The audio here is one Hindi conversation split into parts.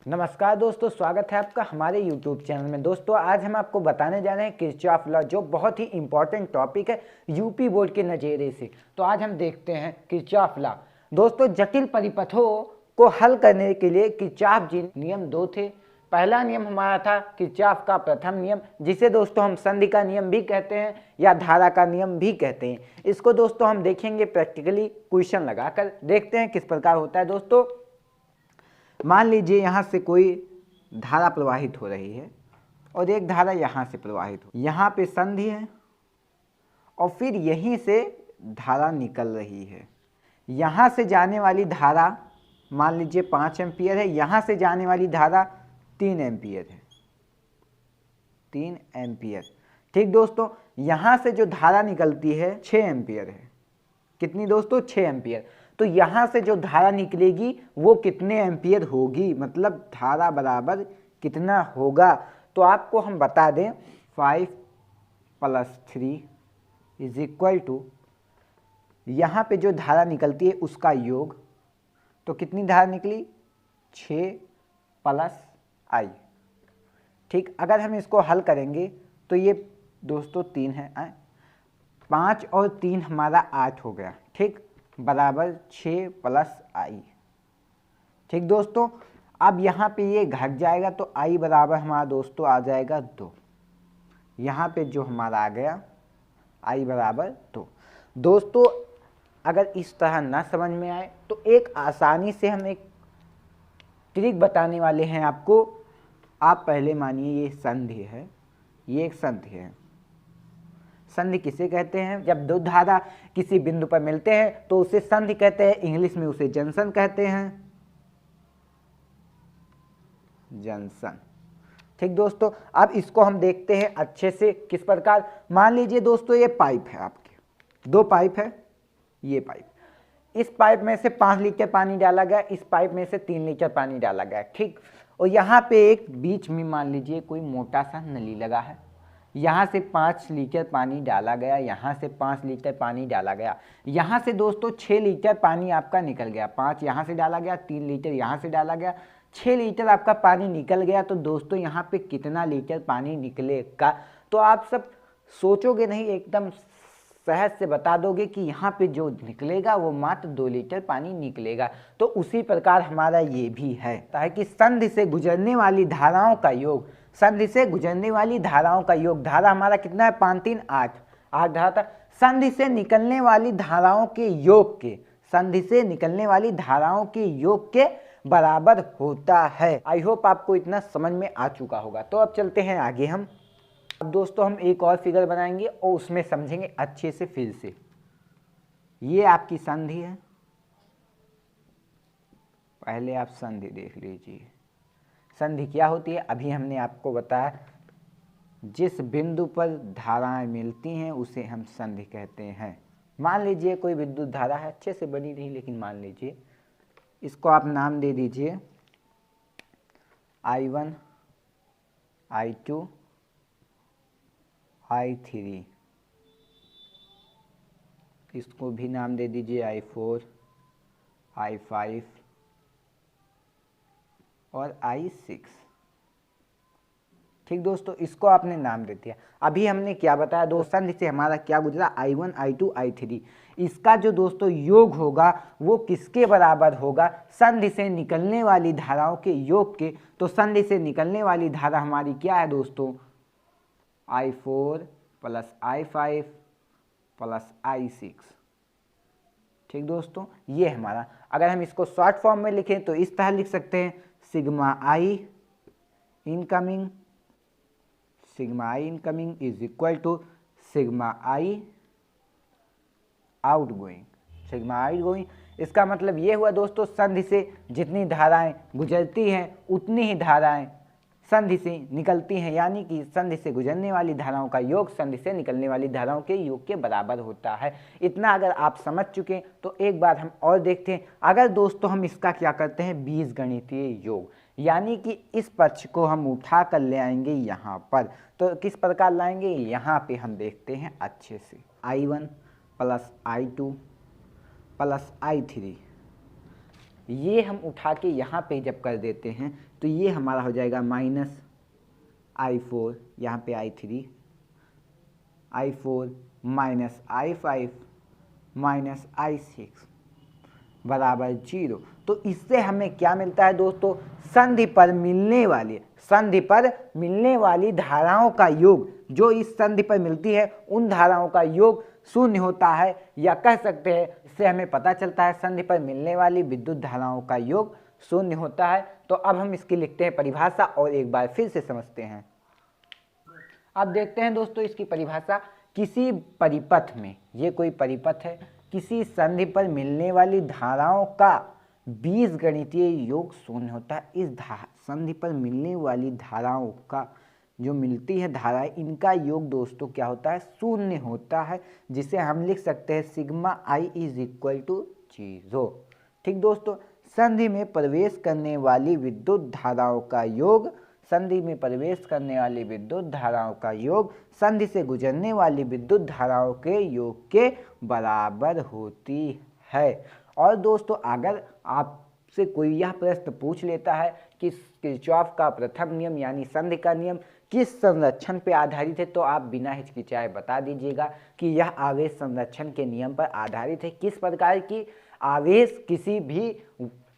नमस्कार दोस्तों, स्वागत है आपका हमारे YouTube चैनल में। दोस्तों आज हम आपको बताने जा रहे हैं किरचॉफ लॉ, जो बहुत ही इंपॉर्टेंट टॉपिक है यूपी बोर्ड के नज़रिए से। तो आज हम देखते हैं किरचॉफ लॉ। दोस्तों जटिल परिपथों को हल करने के लिए किरचॉफ जी नियम दो थे। पहला नियम हमारा था किरचॉफ का प्रथम नियम, जिसे दोस्तों हम संधि का नियम भी कहते हैं या धारा का नियम भी कहते हैं। इसको दोस्तों हम देखेंगे प्रैक्टिकली क्वेश्चन लगाकर, देखते हैं किस प्रकार होता है। दोस्तों मान लीजिए यहाँ से कोई धारा प्रवाहित हो रही है और एक धारा यहाँ से प्रवाहित हो, यहाँ पे संधि है और फिर यहीं से धारा निकल रही है। यहाँ से जाने वाली धारा मान लीजिए 5 एम्पियर है, यहाँ से जाने वाली धारा 3 एम्पियर है, 3 एम्पियर। ठीक दोस्तों, यहाँ से जो धारा निकलती है 6 एम्पियर है। कितनी दोस्तों? 6 एम्पियर। तो यहाँ से जो धारा निकलेगी वो कितने एम्पियर होगी, मतलब धारा बराबर कितना होगा। तो आपको हम बता दें 5 + 3 = यहाँ पे जो धारा निकलती है उसका योग। तो कितनी धारा निकली? 6 + I। ठीक, अगर हम इसको हल करेंगे तो ये दोस्तों 3 है, 5 और 3 हमारा 8 हो गया। ठीक, बराबर 6 + I। ठीक दोस्तों, अब यहाँ पे ये घट जाएगा तो I बराबर हमारा दोस्तों आ जाएगा 2। यहाँ पे जो हमारा आ गया I बराबर 2। दोस्तों अगर इस तरह ना समझ में आए तो एक आसानी से हम एक ट्रिक बताने वाले हैं आपको। आप पहले मानिए ये संधि है, ये एक संधि है। संधि किसे कहते हैं? जब दो धारा किसी बिंदु पर मिलते हैं तो उसे संधि कहते हैं, इंग्लिश में उसे जंक्शन कहते हैं, जंक्शन। ठीक दोस्तों, अब इसको हम देखते हैं अच्छे से किस प्रकार। मान लीजिए दोस्तों ये पाइप है, आपके 2 पाइप है। ये पाइप, इस पाइप में से 5 लीटर पानी डाला गया, इस पाइप में से 3 लीटर पानी डाला गया। ठीक, और यहाँ पे एक बीच में मान लीजिए कोई मोटा सा नली लगा है। यहाँ से 5 लीटर पानी डाला गया, यहाँ से 5 लीटर पानी डाला गया। यहाँ से दोस्तों 6 लीटर पानी आपका निकल गया। 5 यहाँ से डाला गया, 3 लीटर यहाँ से डाला गया, 6 लीटर आपका पानी निकल गया। तो दोस्तों यहाँ पे कितना लीटर पानी निकलेगा? तो आप सब सोचोगे नहीं, एकदम सहज से बता दोगे कि यहाँ पे जो निकलेगा वो मात्र 2 लीटर पानी निकलेगा। तो उसी प्रकार हमारा ये भी है कि संधि से गुजरने वाली धाराओं का योग, संधि से गुजरने वाली धाराओं का योग, धारा हमारा कितना है? 5 3 8 धारा था। संधि से निकलने वाली धाराओं के योग के, संधि से निकलने वाली धाराओं के योग के बराबर होता है। आई होप आपको इतना समझ में आ चुका होगा। तो अब चलते हैं आगे हम। अब दोस्तों हम एक और फिगर बनाएंगे और उसमें समझेंगे अच्छे से फिर से। ये आपकी संधि है, पहले आप संधि देख लीजिए। संधि क्या होती है? अभी हमने आपको बताया, जिस बिंदु पर धाराएं मिलती हैं उसे हम संधि कहते हैं। मान लीजिए कोई विद्युत धारा है, अच्छे से बनी नहीं लेकिन मान लीजिए, इसको आप नाम दे दीजिए I1 I2 I3, इसको भी नाम दे दीजिए I4 I5 और I6। ठीक दोस्तों, इसको आपने नाम दे दिया। अभी हमने क्या बताया? दो संधि से हमारा क्या गुजरा? I1 I2 I3। इसका जो दोस्तों योग होगा वो किसके बराबर होगा? संधि से निकलने वाली धाराओं के योग के। तो संधि से निकलने वाली धारा हमारी क्या है दोस्तों? I4 + I5 + I6। ठीक दोस्तों, ये हमारा, अगर हम इसको शॉर्ट फॉर्म में लिखें तो इस तरह लिख सकते हैं, sigma I incoming = sigma I outgoing, sigma outgoing. इसका मतलब ये हुआ दोस्तों, संधि से जितनी धाराएं गुजरती हैं उतनी ही धाराएं संधि से निकलती हैं, यानी कि संधि से गुजरने वाली धाराओं का योग संधि से निकलने वाली धाराओं के योग के बराबर होता है। इतना अगर आप समझ चुके तो एक बार हम और देखते हैं। अगर दोस्तों हम इसका क्या करते हैं? बीजगणितीय योग, यानी कि इस पक्ष को हम उठा कर ले आएंगे यहाँ पर। तो किस प्रकार लाएंगे? यहाँ पे हम देखते हैं अच्छे से। I1 + I2 + I3 ये हम उठा के यहाँ पे जब कर देते हैं तो ये हमारा हो जाएगा -I4, यहाँ पे I3, I4 -I5 -I6 बराबर 0। तो इससे हमें क्या मिलता है दोस्तों, संधि पर मिलने वाली धाराओं का योग, जो इस संधि पर मिलती है उन धाराओं का योग शून्य होता है, या कह सकते हैं इससे हमें पता चलता है संधि पर मिलने वाली विद्युत धाराओं का योग शून्य होता है। तो अब हम इसकी लिखते हैं परिभाषा और एक बार फिर से समझते हैं। अब देखते हैं दोस्तों इसकी परिभाषा। किसी परिपथ में, ये कोई परिपथ है, किसी संधि पर मिलने वाली धाराओं का बीजगणितीय योग शून्य होता है। इस संधि पर मिलने वाली धाराओं का जो मिलती है धाराएं, इनका योग दोस्तों क्या होता है, शून्य होता है, जिसे हम लिख सकते हैं sigma i is equal to 0। ठीक दोस्तों, संधि में प्रवेश करने वाली विद्युत धाराओं का योग, संधि में प्रवेश करने वाली विद्युत धाराओं का योग संधि से गुजरने वाली विद्युत धाराओं के योग के बराबर होती है। और दोस्तों अगर आपसे कोई यह प्रश्न पूछ लेता है कि किरचॉफ का प्रथम नियम यानी संधि का नियम किस संरक्षण पर आधारित है, तो आप बिना हिचकिचाए बता दीजिएगा कि यह आवेश संरक्षण के नियम पर आधारित है। किस प्रकार की आवेश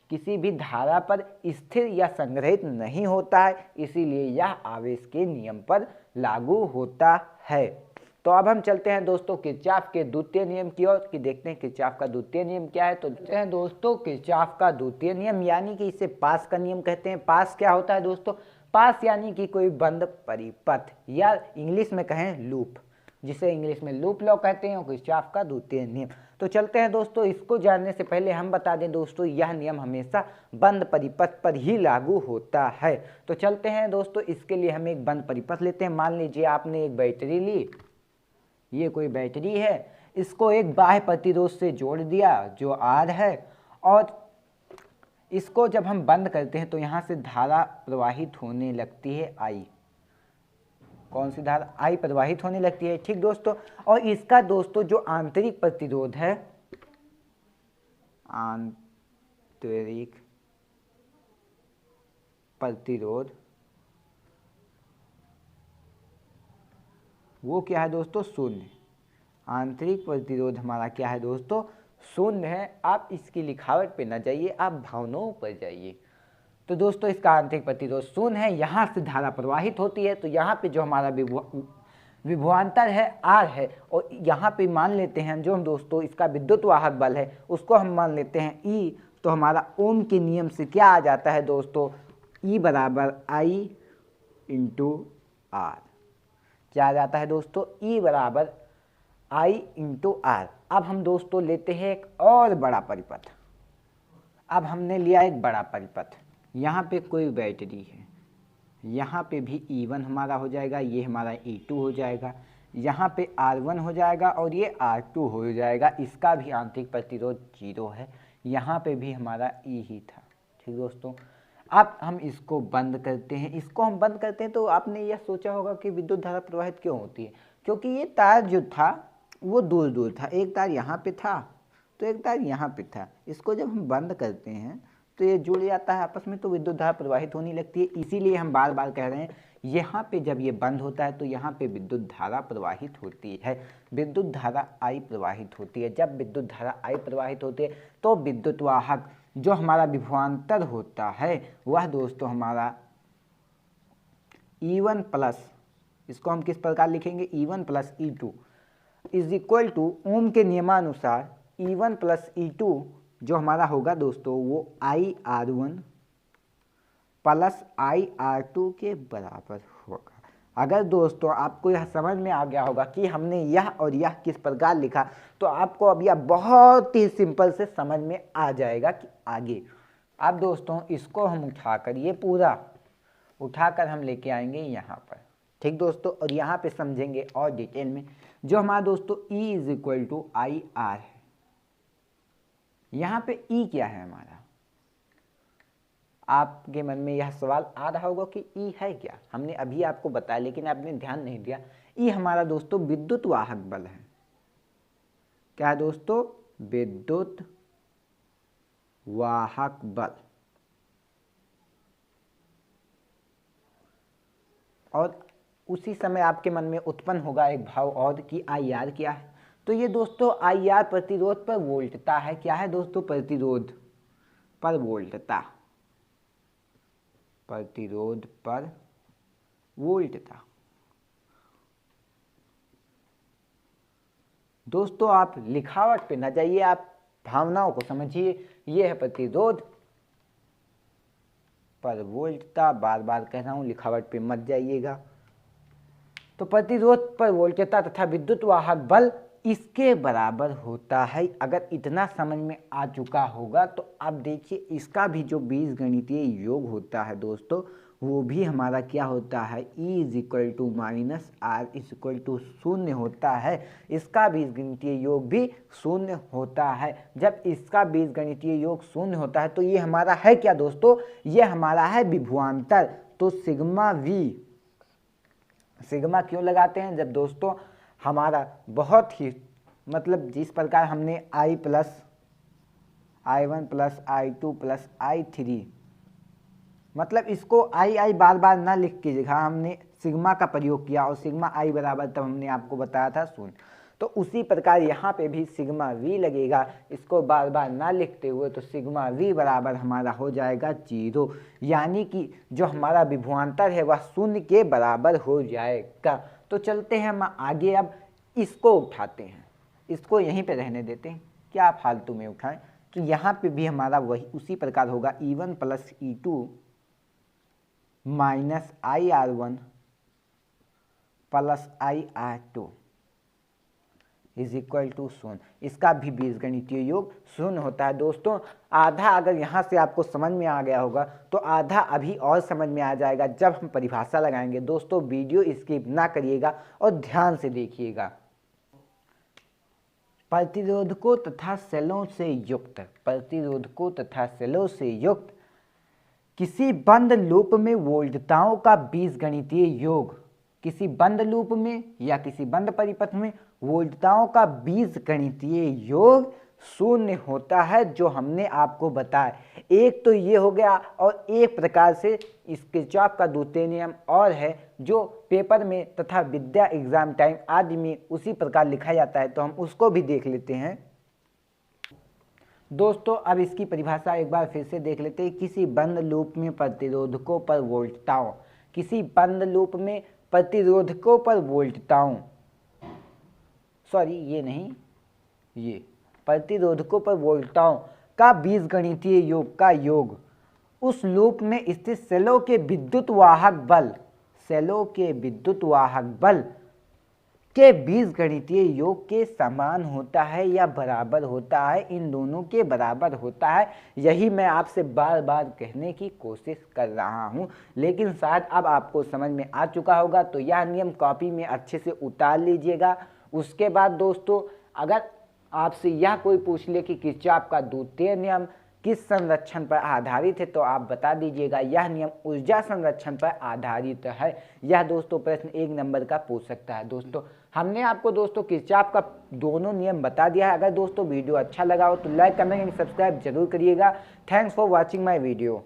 किसी भी धारा पर स्थिर या संग्रहित नहीं होता है, इसीलिए यह आवेश के नियम पर लागू होता है। तो अब हम चलते हैं दोस्तों किरचॉफ के द्वितीय नियम की ओर कि देखते हैं किरचॉफ का द्वितीय नियम क्या है। तो देखते हैं दोस्तों किरचॉफ का द्वितीय नियम, यानी कि इसे पास का नियम कहते हैं। पास क्या होता है दोस्तों, पास यानी कि कोई बंद परिपथ, या इंग्लिश में कहें लूप, जिसे इंग्लिश में लूप लॉ कहते हैं, किरचॉफ का द्वितीय नियम। तो चलते हैं दोस्तों, इसको जानने से पहले हम बता दें दोस्तों यह नियम हमेशा बंद परिपथ पर ही लागू होता है। तो चलते हैं दोस्तों, इसके लिए हम एक बंद परिपथ लेते हैं। मान लीजिए आपने एक बैटरी ली, ये कोई बैटरी है, इसको एक बाह्य प्रतिरोध से जोड़ दिया जो R है, और इसको जब हम बंद करते हैं तो यहाँ से धारा प्रवाहित होने लगती है I। कौन सी धारा, I प्रवाहित होने लगती है। ठीक दोस्तों, और इसका दोस्तों जो आंतरिक प्रतिरोध है, आंतरिक प्रतिरोध वो क्या है दोस्तों, शून्य। आंतरिक प्रतिरोध हमारा क्या है दोस्तों, शून्य है। आप इसकी लिखावट पे ना जाइए, आप भावनाओं पर जाइए। तो दोस्तों इसका आंतरिक प्रतिरोध शून्य है, यहाँ से धारा प्रवाहित होती है, तो यहाँ पे जो हमारा विभवांतर है R है, और यहाँ पे मान लेते हैं जो हम दोस्तों इसका विद्युत वाहक बल है उसको हम मान लेते हैं E। तो हमारा ओम के नियम से क्या आ जाता है दोस्तों, E बराबर I इंटू R। क्या आ जाता है दोस्तों, E बराबर I इंटू R। अब हम दोस्तों लेते हैं एक और बड़ा परिपथ। अब हमने लिया एक बड़ा परिपथ, यहाँ पे कोई बैटरी है, यहाँ पे भी E1 हमारा हो जाएगा, ये हमारा E2 हो जाएगा, यहाँ पे R1 हो जाएगा और ये R2 हो जाएगा। इसका भी आंतरिक प्रतिरोध 0 है, यहाँ पे भी हमारा E ही था। ठीक दोस्तों, अब हम इसको बंद करते हैं। इसको हम बंद करते हैं तो आपने यह सोचा होगा कि विद्युत धारा प्रवाहित क्यों होती है, क्योंकि ये तार जो था वो दूर दूर था। एक तार यहाँ पे था तो एक तार यहाँ पे था। इसको जब हम बंद करते हैं तो ये जुड़ जाता है आपस में, तो विद्युत धारा प्रवाहित होने लगती है। इसीलिए हम बार बार कह रहे हैं यहाँ पे जब ये बंद होता है तो यहाँ पे विद्युत धारा प्रवाहित होती है, विद्युत धारा I प्रवाहित होती है। जब विद्युत धारा I प्रवाहित होती है तो विद्युत वाहक जो हमारा विभवांतर होता है वह दोस्तों हमारा E1 प्लस, इसको हम किस प्रकार लिखेंगे, E1 plus E2 is equal to Ohm के नियमानुसार E1 प्लस E2 जो हमारा होगा दोस्तों वो IR1 प्लस IR2 के बराबर होगा। अगर दोस्तों आपको यह समझ में आ गया होगा कि हमने यह और यह किस प्रकार लिखा, तो आपको अब यह बहुत ही सिंपल से समझ में आ जाएगा कि आगे। अब दोस्तों इसको हम उठाकर, ये पूरा उठाकर हम लेके आएंगे यहाँ पर। ठीक दोस्तों, और यहाँ पे समझेंगे और डिटेल में। जो हमारा दोस्तों E is equal to IR है, यहाँ पे E क्या है हमारा, आपके मन में यह सवाल आ रहा होगा कि E है क्या। हमने अभी आपको बताया लेकिन आपने ध्यान नहीं दिया। E हमारा दोस्तों विद्युत वाहक बल है। क्या है दोस्तों, विद्युत वाहक बल। और उसी समय आपके मन में उत्पन्न होगा एक भाव और कि आई आर क्या है। तो ये दोस्तों आई आर प्रतिरोध पर वोल्टता है। क्या है दोस्तों? प्रतिरोध पर वोल्टता, प्रतिरोध पर वोल्टता। दोस्तों आप लिखावट पे न जाइए, आप भावनाओं को समझिए। ये है प्रतिरोध पर वोल्टता, बार बार कह रहा हूं, लिखावट पे मत जाइएगा। तो प्रतिरोध पर वोल्टता तथा विद्युत वाहक बल इसके बराबर होता है। अगर इतना समझ में आ चुका होगा तो अब देखिए इसका भी जो बीजगणितीय योग होता है दोस्तों, वो भी हमारा क्या होता है? E = -R = 0 होता है। इसका बीजगणितीय योग भी 0 होता है। जब इसका बीजगणितीय योग 0 होता है तो ये हमारा है क्या दोस्तों? ये हमारा है विभवांतर। तो सिग्मा V, सिग्मा क्यों लगाते हैं? जब दोस्तों हमारा बहुत ही मतलब जिस प्रकार हमने I+, I1 + I2 + I3, मतलब इसको आई बार बार ना लिख के जगह हमने सिग्मा का प्रयोग किया और सिग्मा आई बराबर तब हमने आपको बताया था 0। तो उसी प्रकार यहाँ पे भी सिग्मा V लगेगा, इसको बार बार ना लिखते हुए। तो सिग्मा V बराबर हमारा हो जाएगा 0, यानी कि जो हमारा विभवांतर है वह 0 के बराबर हो जाएगा। तो चलते हैं हम आगे, अब इसको उठाते हैं, इसको यहीं पे रहने देते हैं, क्या फालतू में उठाएं। तो यहाँ पे भी हमारा वही उसी प्रकार होगा E1 + E2 - IR1 + IR2 = 0। इसका भी बीजगणितीय योग 0 होता है दोस्तों। आधा अगर यहाँ से आपको समझ में आ गया होगा तो आधा अभी और समझ में आ जाएगा जब हम परिभाषा लगाएंगे। दोस्तों वीडियो स्किप ना करिएगा और ध्यान से देखिएगा। प्रतिरोधकों तथा सेलों से युक्त, प्रतिरोधकों तथा सेलों से युक्त किसी बंद लूप में वोल्टताओं का बीजगणितीय योग, किसी बंद लूप में या किसी बंद परिपथ में वोल्टताओं का बीजगणितीय योग 0 होता है, जो हमने आपको बताया। एक तो ये हो गया, और एक प्रकार से इस किरचॉफ का द्वितीय नियम और है जो पेपर में तथा विद्या एग्जाम टाइम आदि में उसी प्रकार लिखा जाता है, तो हम उसको भी देख लेते हैं। दोस्तों अब इसकी परिभाषा एक बार फिर से देख लेते हैं। किसी बंद लूप में प्रतिरोधकों पर वोल्टताओं, किसी बंद लूप में प्रतिरोधकों पर वोल्टताओं, सॉरी ये नहीं, ये प्रतिरोधकों पर वोल्टताओं का बीजगणितीय योग का योग उस लूप में स्थित सेलों के विद्युत वाहक बल, सेलों के विद्युत वाहक बल के बीजगणितीय योग के समान होता है या बराबर होता है, इन दोनों के बराबर होता है। यही मैं आपसे बार बार कहने की कोशिश कर रहा हूं, लेकिन शायद अब आपको समझ में आ चुका होगा। तो यह नियम कॉपी में अच्छे से उतार लीजिएगा। उसके बाद दोस्तों अगर आपसे यह कोई पूछ ले कि किरचॉफ का द्वितीय नियम किस संरक्षण पर आधारित है, तो आप बता दीजिएगा यह नियम ऊर्जा संरक्षण पर आधारित है। यह दोस्तों प्रश्न 1 नंबर का पूछ सकता है। दोस्तों हमने आपको दोस्तों किरचॉफ का दोनों नियम बता दिया है। अगर दोस्तों वीडियो अच्छा लगा हो तो लाइक, कमेंट एंड सब्सक्राइब जरूर करिएगा। Thanks for watching my video.